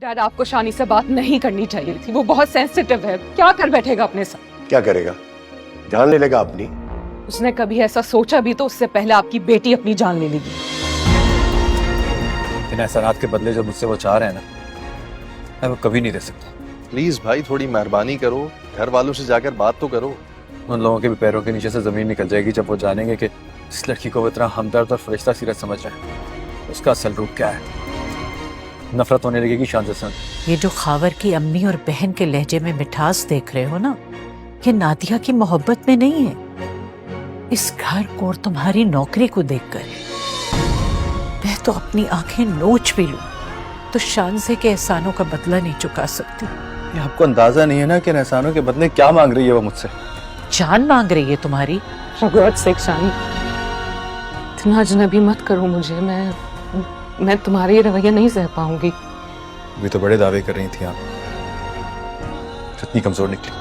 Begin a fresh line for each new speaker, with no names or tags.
Dad, आपको शानी से बात नहीं करनी चाहिए थी। वो बहुत सेंसिटिव है। क्या कर बैठेगा अपने साथ?
क्या करेगा? जान ले लेगा अपनी।
उसने कभी ऐसा सोचा भी तो उससे पहले आपकी बेटी अपनी जान ले लेगी।
इन एहसानात के बदले जो मुझसे वो चाह रहे हैं ना, मैं वो कभी नहीं दे सकता।
प्लीज भाई थोड़ी मेहरबानी करो, घर वालों से जाकर बात तो करो।
उन लोगों के भी पैरों के नीचे से जमीन निकल जाएगी जब वो जानेंगे कि इस लड़की को वो इतना हमदर्द और फरिश्ता सीरत समझ रहे हैं। उसका असल रूप क्या है? नफरत होने लगेगी शान से सन।
ये जो खावर की अम्मी और बहन के लहजे में मिठास देख रहे हो ना, ये नादिया की मोहब्बत में नहीं है। इस घर को और तुम्हारी नौकरी को देखकर मैं तो अपनी आंखें नोच भी लूं तो शानज़े के एहसानों का बदला नहीं चुका सकती।
ये आपको अंदाजा नहीं है ना कि इन एहसानों के बदले क्या मांग रही है वो मुझसे।
जान मांग रही है तुम्हारी।
For God's sake, शानी, इतना अजनबी मत करो मुझे। मैं तुम्हारे ये रवैया नहीं सह पाऊंगी।
अभी तो बड़े दावे कर रही थी आप, कितनी कमजोर निकली।